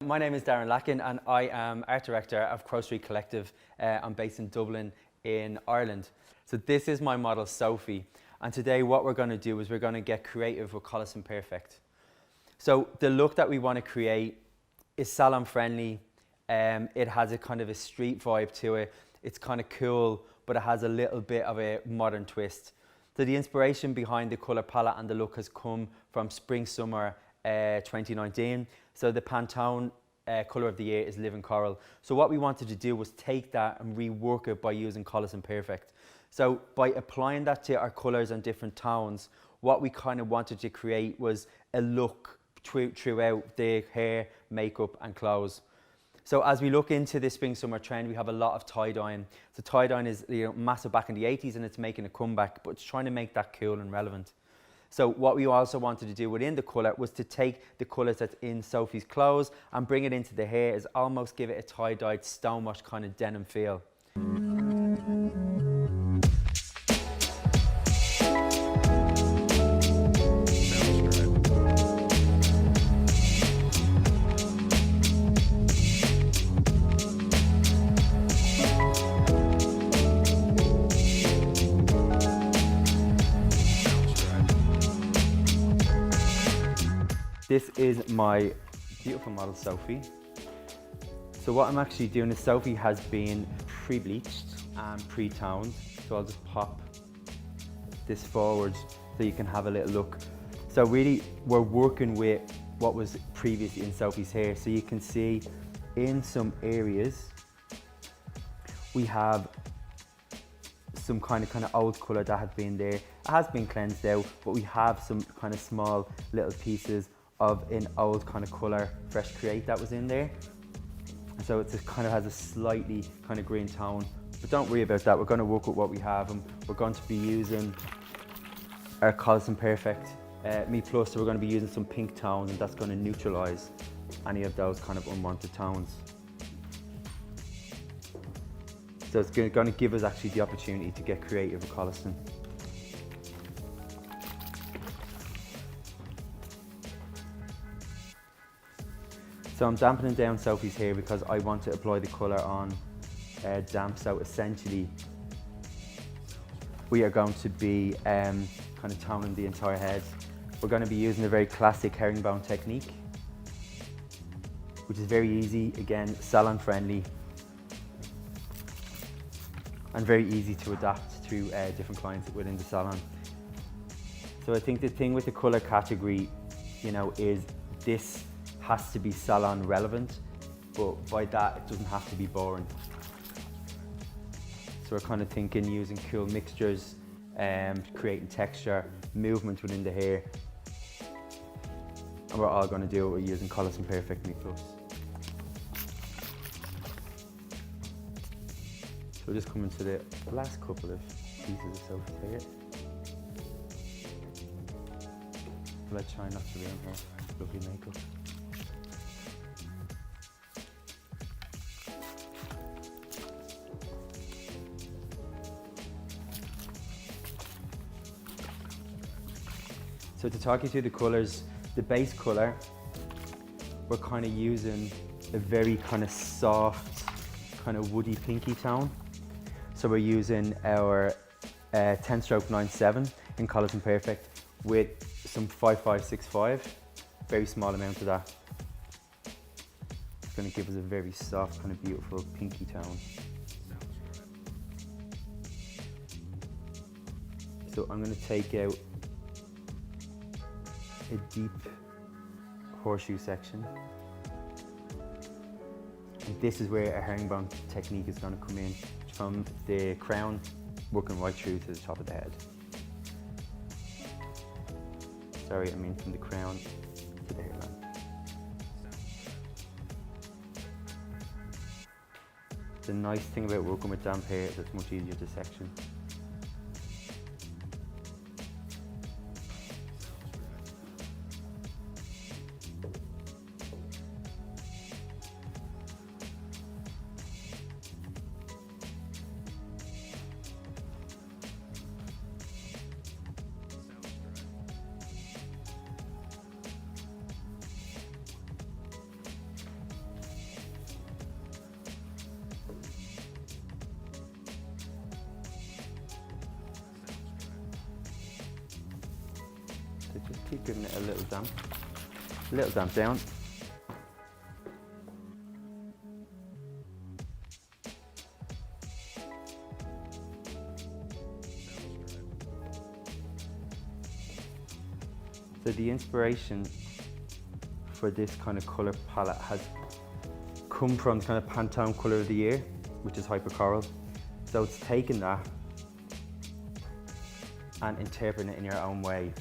My name is Darren Lacken and I am Art Director of Crow Street Collective. I'm based in Dublin in Ireland. So this is my model Sophie, and today what we're going to do is we're going to get creative with Colours Imperfect. So the look that we want to create is salon friendly. It has a kind of a street vibe to it. It's kind of cool, but it has a little bit of a modern twist. So the inspiration behind the colour palette and the look has come from spring-summer 2019. So the Pantone colour of the year is Living Coral. So what we wanted to do was take that and rework it by using Colours Imperfect. So by applying that to our colours and different tones, what we kind of wanted to create was a look throughout the hair, makeup and clothes. So as we look into this spring-summer trend, we have a lot of tie-dyeing. So tie-dyeing is massive back in the 80s and it's making a comeback, but it's trying to make that cool and relevant. So what we also wanted to do within the colour was to take the colours that's in Sophie's clothes and bring it into the hair, is almost give it a tie-dyed stonewash kind of denim feel. This is my beautiful model Sophie. So what I'm actually doing is Sophie has been pre-bleached and pre-toned. So I'll just pop this forward so you can have a little look. So really we're working with what was previously in Sophie's hair. So you can see in some areas we have some kind of old colour that had been there. It has been cleansed out, but we have some kind of small little pieces of an old kind of colour Fresh Create that was in there. And so it just kind of has a slightly kind of green tone, but don't worry about that. We're going to work with what we have, and we're going to be using our Colours Imperfect Me Plus. So we're going to be using some pink tones, and that's going to neutralise any of those kind of unwanted tones. So it's going to give us actually the opportunity to get creative with colouring. So I'm dampening down Sophie's hair because I want to apply the colour on damp. So essentially we are going to be kind of toning the entire head. We're going to be using a very classic herringbone technique, which is very easy, again salon friendly and very easy to adapt to different clients within the salon. So I think the thing with the colour category, is this has to be salon relevant, but by that it doesn't have to be boring. So we're kind of thinking using cool mixtures, creating texture, movement within the hair, and we're all going to do it with using Colours Imperfect Me Plus. So we're just coming to the last couple of pieces of Sophie's hair. But I try not to ruin her lovely makeup. So to talk you through the colours, the base colour, we're kind of using a very kind of soft, kind of woody pinky tone. So we're using our 10 stroke 97 in Colours Imperfect with some 5565, very small amount of that. It's going to give us a very soft, kind of beautiful pinky tone. So I'm going to take out a deep horseshoe section. And this is where a herringbone technique is going to come in, from the crown working right through to the top of the head. Sorry, I mean from the crown to the hairline. The nice thing about working with damp hair is it's much easier to section. keep giving it a little damp down. So the inspiration for this kind of colour palette has come from the kind of Pantone colour of the year, which is Hyper Coral. So it's taken that and interpreting it in your own way.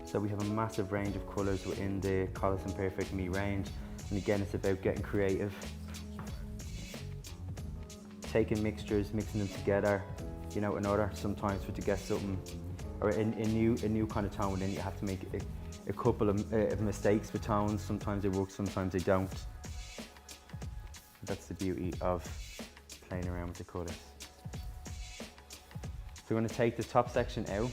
So we have a massive range of colours within the Collison Perfect Me range. And again, it's about getting creative. Taking mixtures, mixing them together, in order sometimes to get something, or a new kind of tone, and then you have to make a couple of mistakes with tones. Sometimes they work, sometimes they don't. That's the beauty of playing around with the colours. So we're going to take the top section out.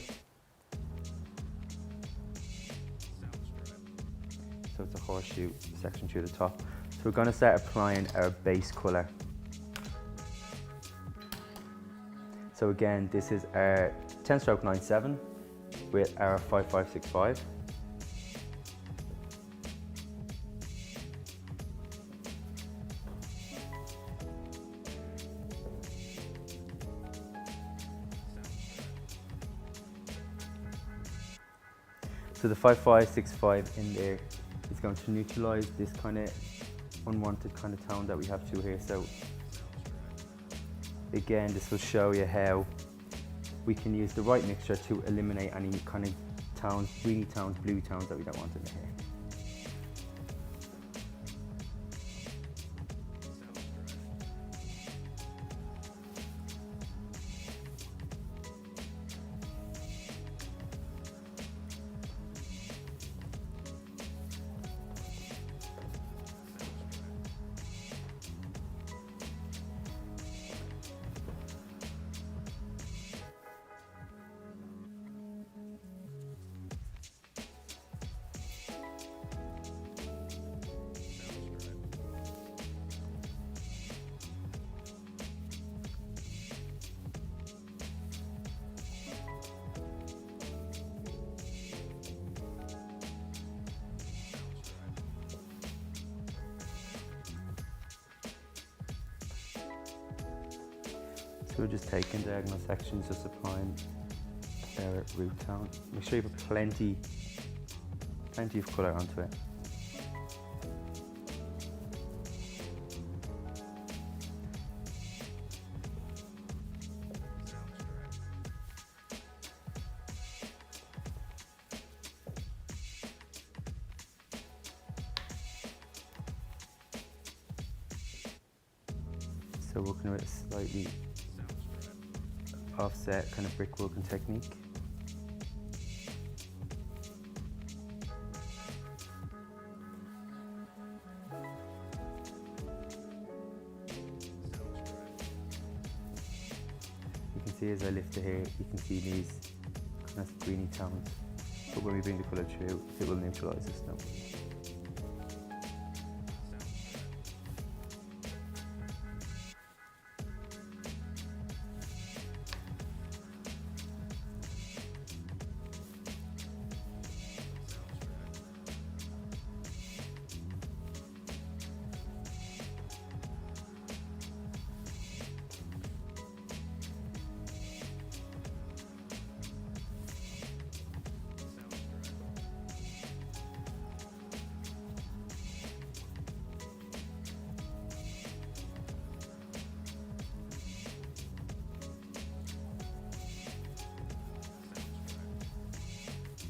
So it's a horseshoe section through the top. So we're going to start applying our base colour. So again, this is our 10 stroke 97 with our 5565. So the 5565 in there is going to neutralise this kind of unwanted kind of tone that we have through here. So again, this will show you how we can use the right mixture to eliminate any kind of tones, greeny tones, blue tones that we don't want in the hair. So we're just taking diagonal sections, just applying our root tone. Make sure you put plenty of colour onto it. So working with a slightly offset kind of brick working technique. You can see as I lift the hair, you can see these kind of greeny tones, but when we bring the colour through, it will neutralise this now.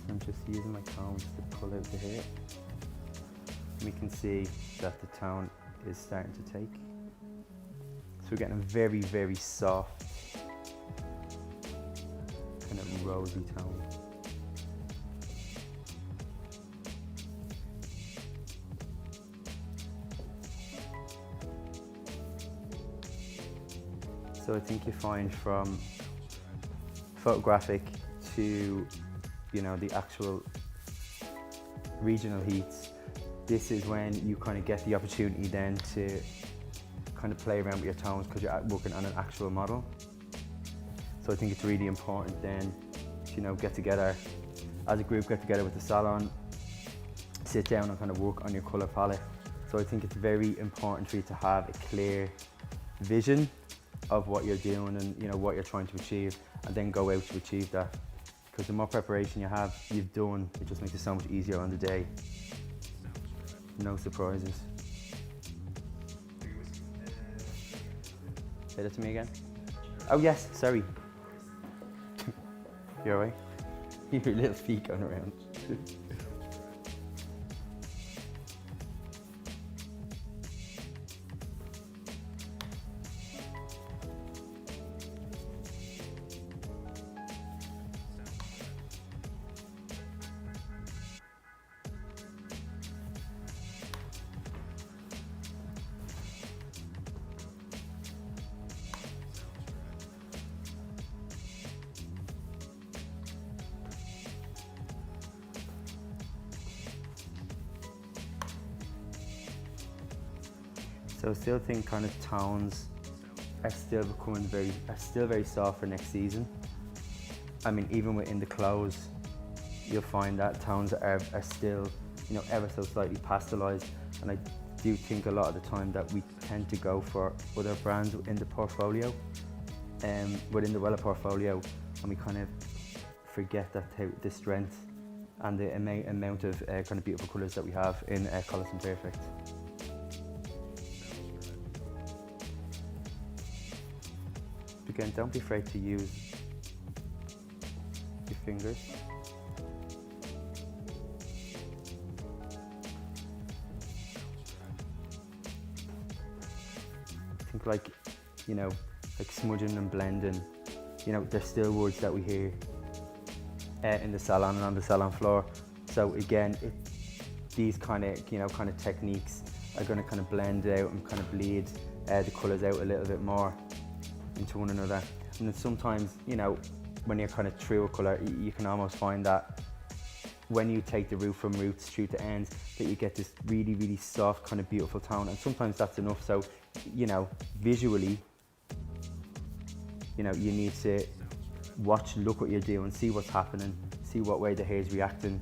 I'm just using my combs to pull out the hair. We can see that the tone is starting to take. So we're getting a very, very soft, kind of rosy tone. So I think you find from photographic to the actual regional heats, this is when you kind of get the opportunity then to kind of play around with your tones because you're working on an actual model. So I think it's really important then to get together as a group get together with the salon, sit down and kind of work on your colour palette. So I think it's very important for you to have a clear vision of what you're doing and what you're trying to achieve, and then go out to achieve that. Because the more preparation you've done, it just makes it so much easier on the day. No surprises. Say that to me again. Oh yes, sorry. You alright? Your little feet going around. So I still think kind of tones are still very soft for next season. I mean, even within the clothes, you'll find that tones are still, ever so slightly pastelized. And I do think a lot of the time that we tend to go for other brands within the portfolio, within the Wella portfolio, and we kind of forget that the strength and the amount of kind of beautiful colours that we have in Colours and Perfect. Again, don't be afraid to use your fingers. I think like smudging and blending, there's still words that we hear in the salon and on the salon floor. So again, these kind of techniques are going to kind of blend out and kind of bleed the colours out a little bit more into one another. And then sometimes, when you're kind of through a colour, you can almost find that when you take the root from roots through to ends, that you get this really, really soft kind of beautiful tone. And sometimes that's enough. So, visually, you need to look what you're doing, see what's happening, see what way the hair is reacting.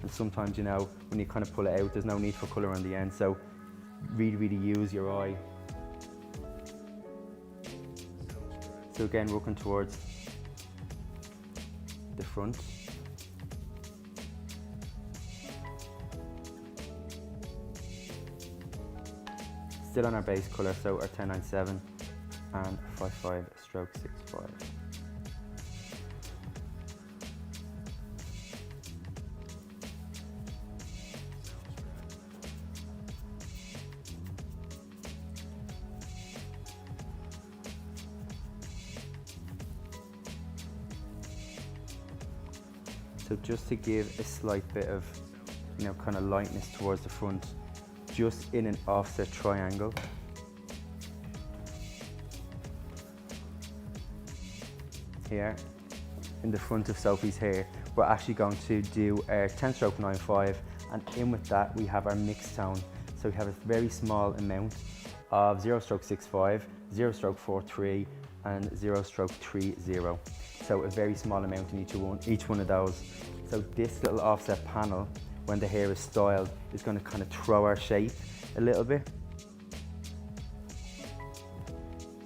And sometimes, when you kind of pull it out, there's no need for colour on the end. So really, really use your eye. So again, working towards the front. Still on our base colour, so our 1097 and 55/65. So just to give a slight bit of, kind of lightness towards the front, just in an offset triangle. Here, in the front of Sophie's hair, we're actually going to do our 10-stroke 9/5, and in with that we have our mixed tone. So we have a very small amount of 0-stroke 6/5, 0-stroke 4/3, and 0-stroke 3/0. So a very small amount in each one of those. So this little offset panel, when the hair is styled, is going to kind of throw our shape a little bit.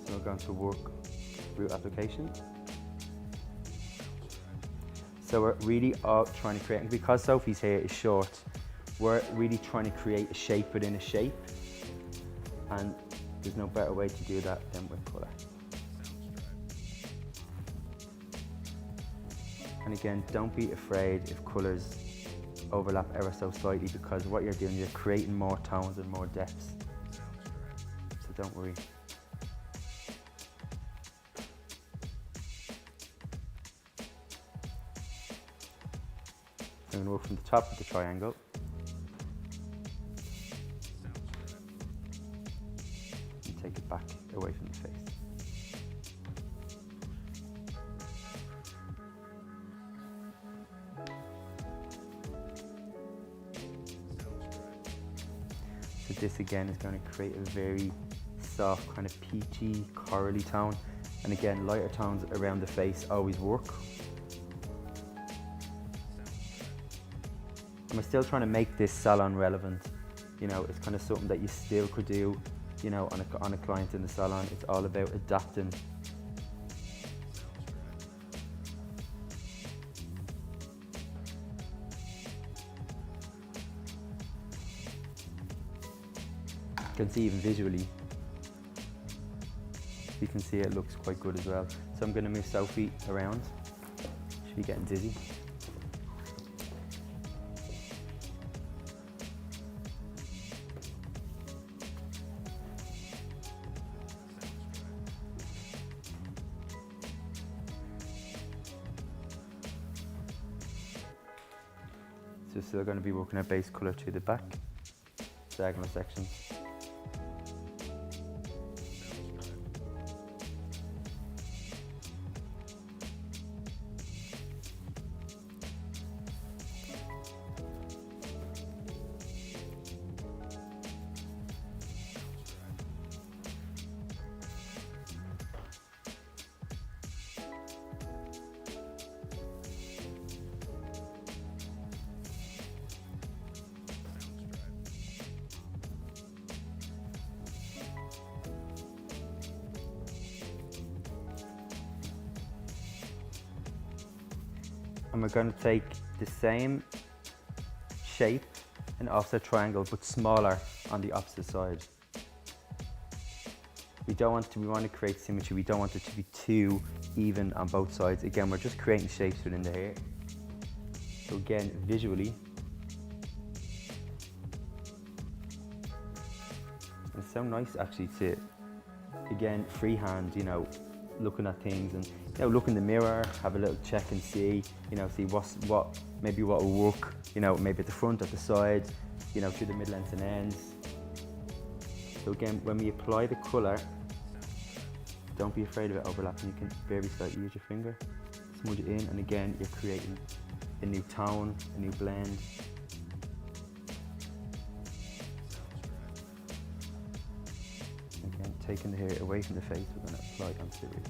So we're going to work root application. So we're really trying to create, and because Sophie's hair is short, we're really trying to create a shape within a shape. And there's no better way to do that than with colour. And again, don't be afraid if colours overlap ever so slightly, because what you're doing, you're creating more tones and more depths. So don't worry. I'm going to work from the top of the triangle. And take it back away from the face. So this again is going to create a very soft kind of peachy, corally tone. And again, lighter tones around the face always work. And we're still trying to make this salon relevant. You know, it's kind of something that you still could do, you know, on a client in the salon. It's all about adapting. You can see even visually, you can see it looks quite good as well. So I'm going to move Sophie around. She'll be getting dizzy. So still going to be working our base colour to the back, diagonal sections. And we're going to take the same shape, an offset triangle, but smaller on the opposite side. We want to create symmetry. We don't want it to be too even on both sides. Again, we're just creating shapes within the hair. So again, visually, it's so nice actually to, again, freehand, you know, looking at things and, you know, look in the mirror, have a little check and see, you know, see maybe what will work, you know, maybe at the front, at the side, you know, through the mid lengths and ends. So again, when we apply the colour, don't be afraid of it overlapping. You can very slightly use your finger, smudge it in, and again, you're creating a new tone, a new blend. Again, taking the hair away from the face, we're going to apply it onto the root.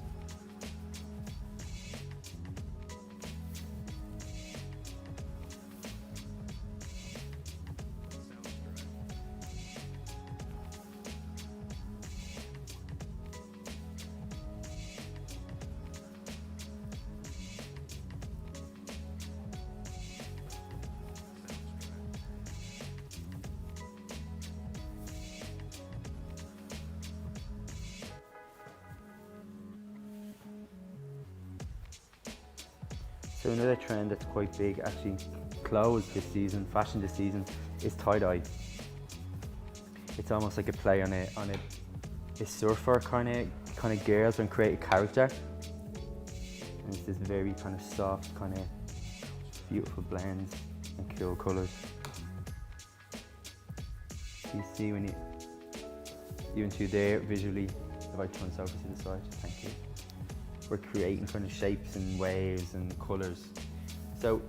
So another trend that's quite big, actually clothes this season, fashion this season, is tie-dye. It's almost like a play on a surfer kind of girls and create a character. And it's this very kind of soft, kind of beautiful blends and cool colours. You see when even through there visually, if I turn Sophie to the side, thank you. We're creating kind of shapes and waves and colours. So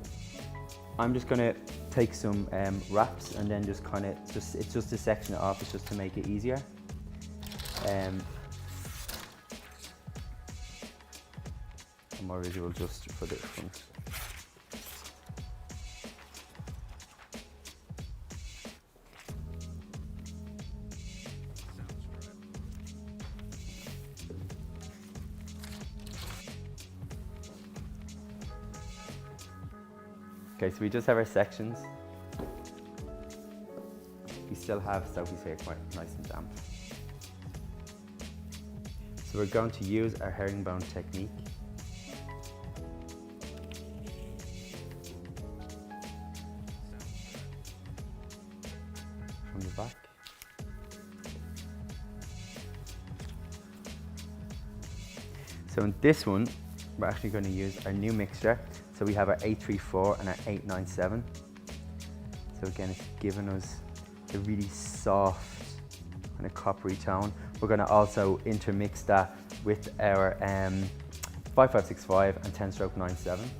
I'm just going to take some wraps and then just kind of, it's just to section it off, it's just to make it easier. And more visual just for the front. Okay, so we just have our sections. We still have Sophie's hair quite nice and damp. So we're going to use our herringbone technique. From the back. So in this one, we're actually going to use our new mixture. So we have our 834 and our 897. So again, it's giving us a really soft kind of coppery tone. We're going to also intermix that with our 5565 and 10-stroke 97.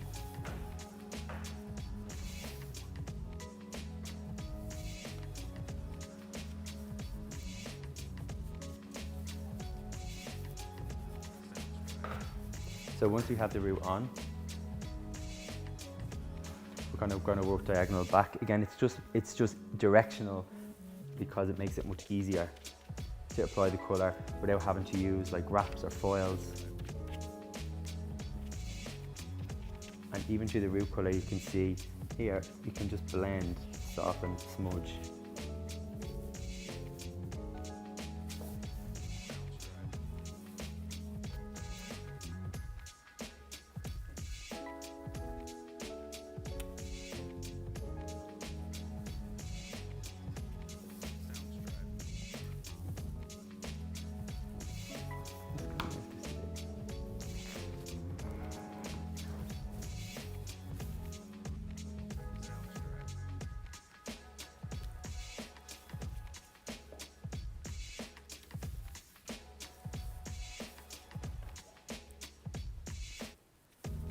So once we have the root on, we're gonna work diagonal back. Again, it's just directional because it makes it much easier to apply the colour without having to use like wraps or foils. And even through the root colour, you can see here, you can just blend, soften, smudge.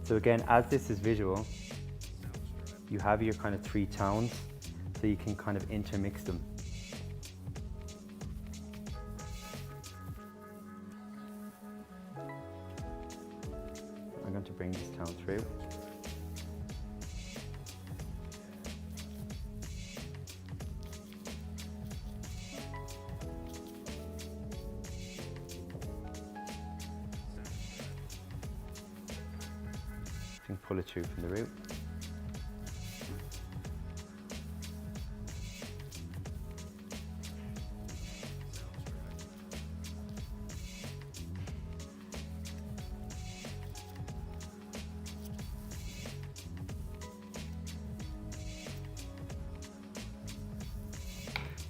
So again, as this is visual, you have your kind of 3 tones, so you can kind of intermix them. I'm going to bring this tone through. And pull it through from the root.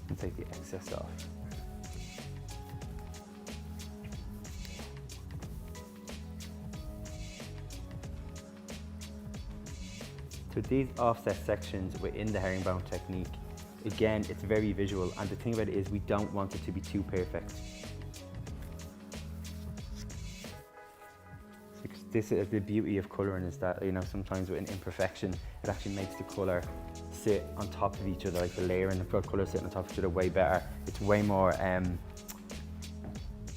And take the excess off. So these offset sections within the herringbone technique, again, it's very visual, and the thing about it is we don't want it to be too perfect. This is the beauty of colouring, is that, you know, sometimes with an imperfection, it actually makes the colour sit on top of each other, like the layer and the colour sitting on top of each other way better. It's way more,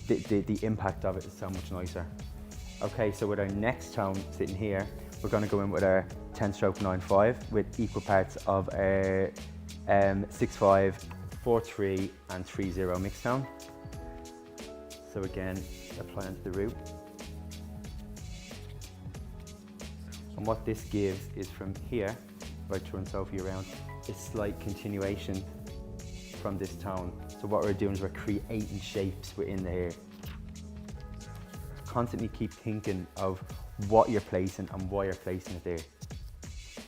the impact of it is so much nicer. Okay, so with our next tone sitting here, we're going to go in with our 10 stroke 9-5 with equal parts of our 6-5, 4-3 and 3-0 mixed tone. So again, apply onto the root. And what this gives is from here, if I turn Sophie around, a slight continuation from this tone. So what we're doing is we're creating shapes within the hair. Constantly keep thinking of what you're placing and why you're placing it there.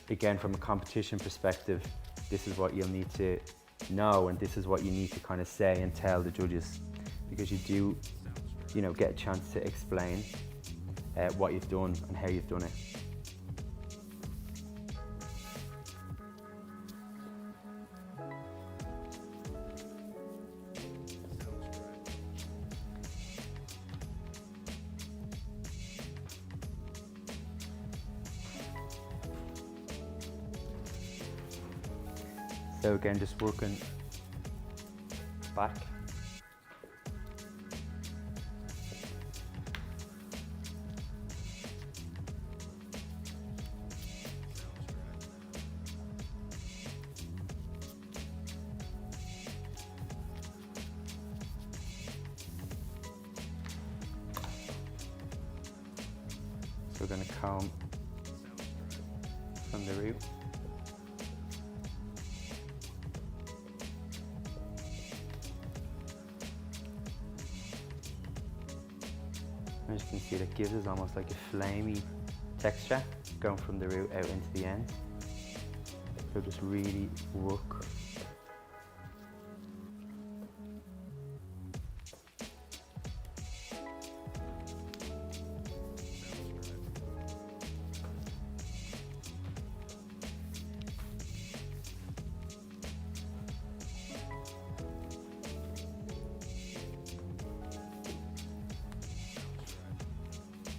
Again, from a competition perspective, this is what you'll need to know, and this is what you need to kind of say and tell the judges, because you do, you know, get a chance to explain what you've done and how you've done it. So again, just working back. So we're going to comb from the root. As you can see, that gives us almost like a flamey texture going from the root out into the end. So just really work.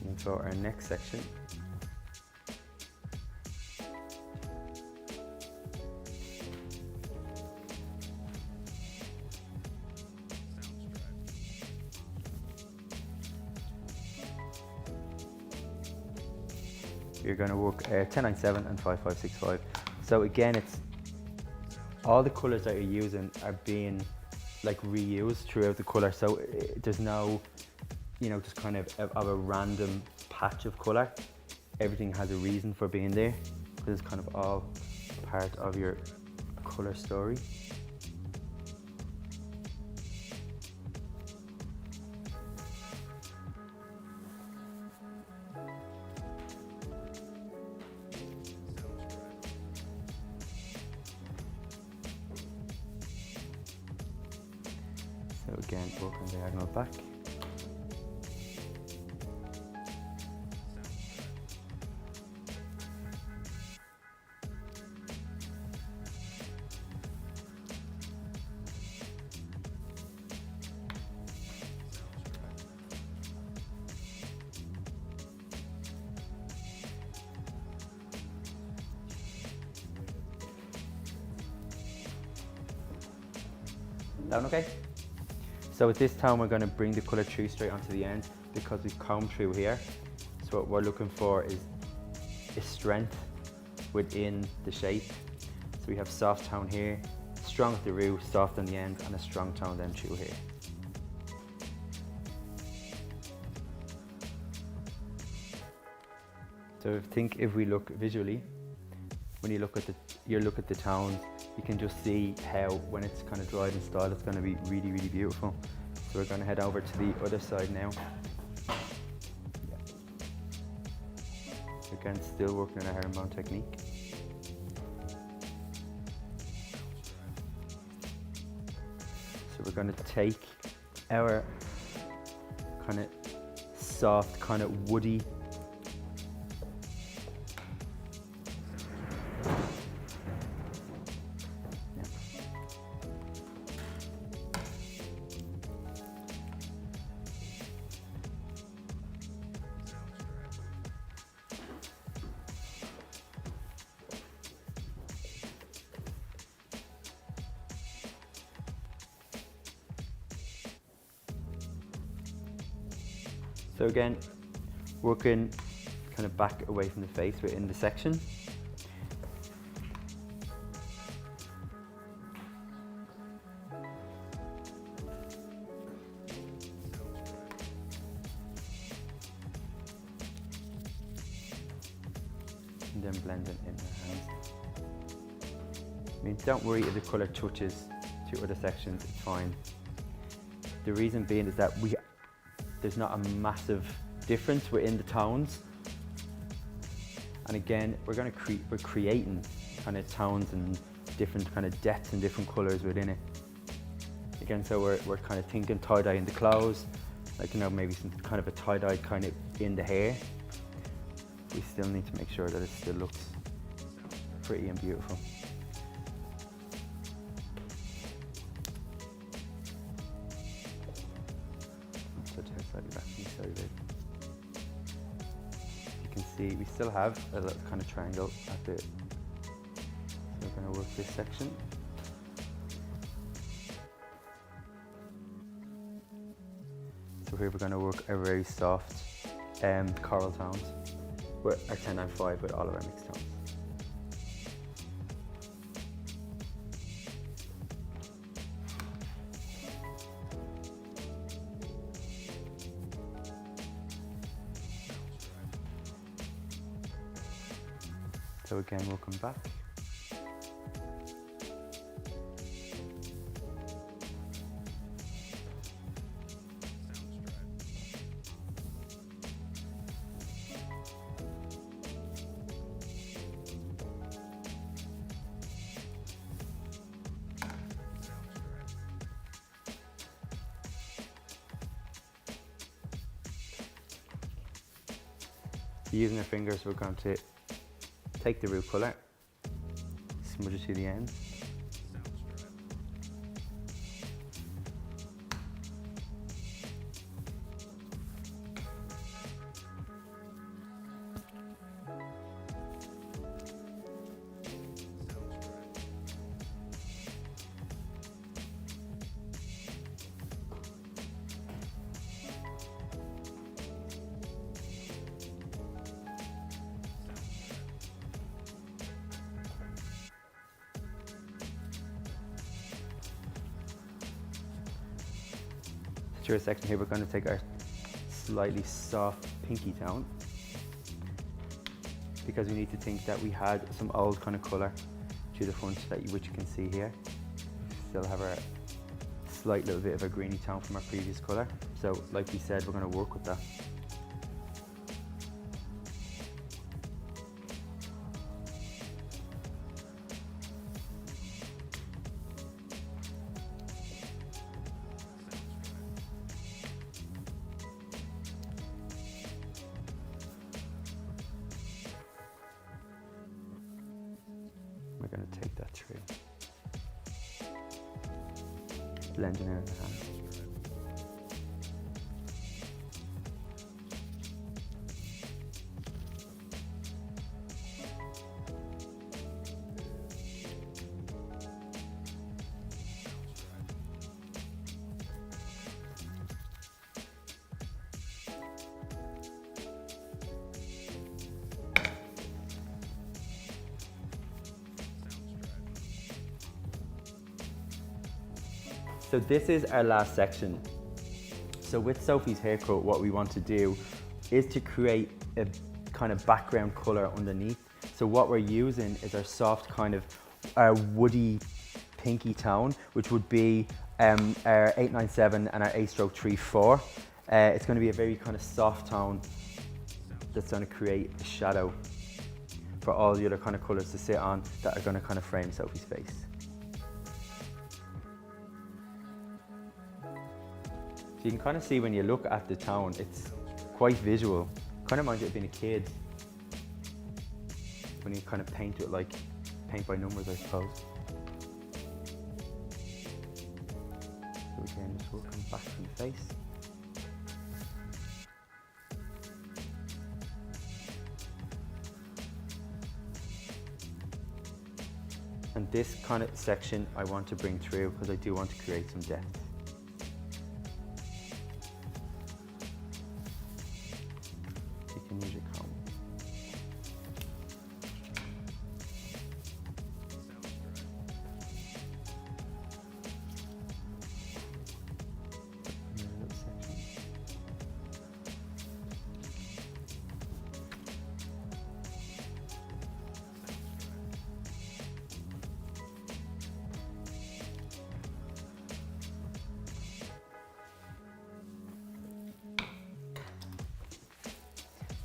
And for our next section, you're going to work 10-9-7 and 5-5-6-5. So again, it's all the colors that you're using are being like reused throughout the color. So there's no, you know, just kind of a random patch of color. Everything has a reason for being there, because it's kind of all part of your color story. So again, work on diagonal back. That one okay? So with this tone, we're going to bring the colour through straight onto the end because we've combed through here. So what we're looking for is strength within the shape. So we have soft tone here, strong at the root, soft on the end, and a strong tone then through here. So if we look visually, when you look at the tones, you can just see how when it's kind of dried and styled, it's going to be really, really beautiful. So we're going to head over to the other side now. Yeah. Again, still working on our herringbone technique. So we're going to take our kind of soft, kind of woody So again, working kind of back away from the face within the section. And then blend it in the hands. I mean, don't worry if the colour touches to other sections, it's fine. The reason being is that there's not a massive difference within the tones. And again, we're creating kind of tones and different kind of depths and different colours within it. Again, so we're kind of thinking tie-dye in the clothes, like, you know, maybe some kind of a tie-dye kind of in the hair. We still need to make sure that it still looks pretty and beautiful. You can see we still have a little kind of triangle at the, so we're going to work this section. So here we're going to work a very soft coral tones. We're at 1095 with all of our mixed tones. So again, we'll come back. Using our fingers, we're going to take the root colour, smudge it to the end. jurisdiction here, we're going to take our slightly soft pinky tone, because we need to think that we had some old kind of colour to the front, which you can see here. Still have our slight little bit of a greeny tone from our previous colour. So like we said, we're going to work with that. We're going to take that through, blending in the hand. So this is our last section. So with Sophie's haircut, what we want to do is to create a kind of background color underneath. So what we're using is our soft kind of our woody pinky tone, which would be our 897 and our A/34. It's going to be a very kind of soft tone that's going to create a shadow for all the other kind of colors to sit on that are going to kind of frame Sophie's face. You can kind of see when you look at the tone, it's quite visual. Kind of reminds you of being a kid, when you kind of paint it like paint by numbers, I suppose. So again, just working back from the face. And this kind of section I want to bring through because I do want to create some depth. Use your comb.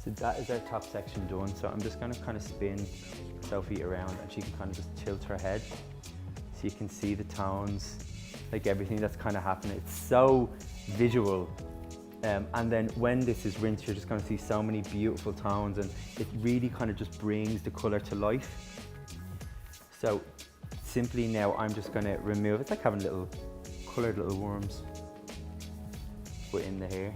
So that is our top section done. So I'm just going to kind of spin Sophie around and she can kind of just tilt her head. So you can see the tones, like everything that's kind of happening. It's so visual. And then when this is rinsed, you're just going to see so many beautiful tones and it really kind of just brings the color to life. So simply now I'm just going to remove, it's like having little colored little worms put in the hair.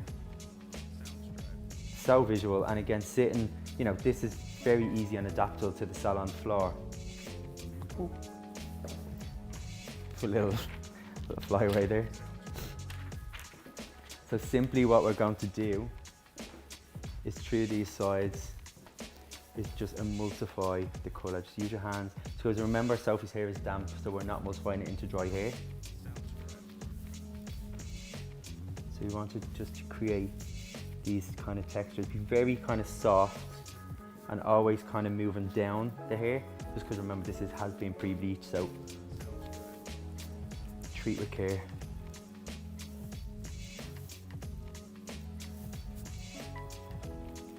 So visual, and again sitting, you know, this is very easy and adaptable to the salon floor. Ooh. A little flyaway there. So simply what we're going to do is through these sides is just emulsify the colour. Just use your hands, because remember Sophie's hair is damp, so we're not emulsifying it into dry hair. So we want to just create these kind of textures, be very kind of soft and always kind of moving down the hair, just because remember this has been pre-bleached, so treat with care.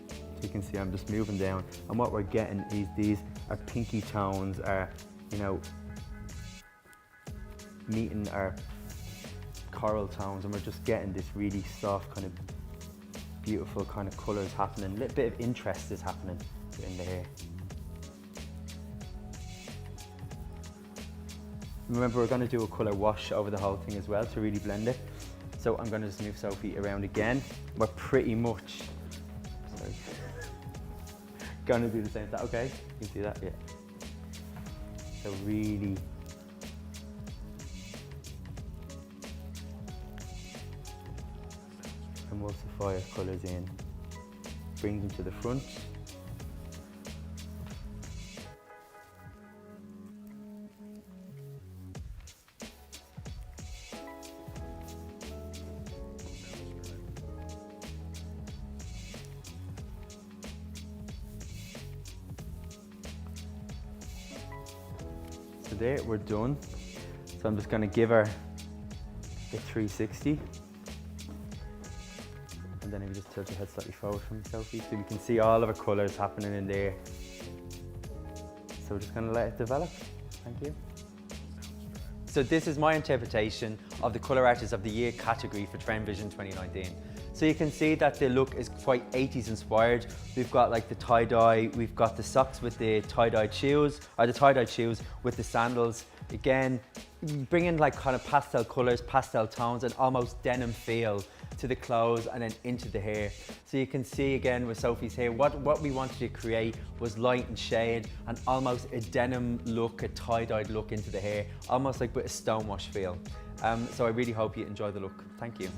So you can see I'm just moving down, and what we're getting is these are pinky tones, are, you know, meeting our coral tones, and we're just getting this really soft kind of beautiful kind of colours happening. A little bit of interest is happening in the hair. Remember, we're going to do a colour wash over the whole thing as well to really blend it. So I'm going to just move Sophie around again. We're pretty much going to do the same. Is that okay? You can see that? Yeah. So really emulsify our colours in, bring them to the front. So there, we're done. So I'm just gonna give her a 360. And then if you just tilt your head slightly forward from Sophie, so you can see all of her colours happening in there. So we're just gonna let it develop. Thank you. So this is my interpretation of the Colour Artist of the Year category for TrendVision 2019. So you can see that the look is quite 80s inspired. We've got like the tie-dye, we've got the socks with the tie-dyed shoes, or the tie-dyed shoes with the sandals. Again, bringing like kind of pastel colours, pastel tones, and almost denim feel to the clothes and then into the hair. So you can see again with Sophie's hair, what we wanted to create was light and shade and almost a denim look, a tie-dyed look into the hair, almost like with a stonewash feel. So I really hope you enjoy the look. Thank you.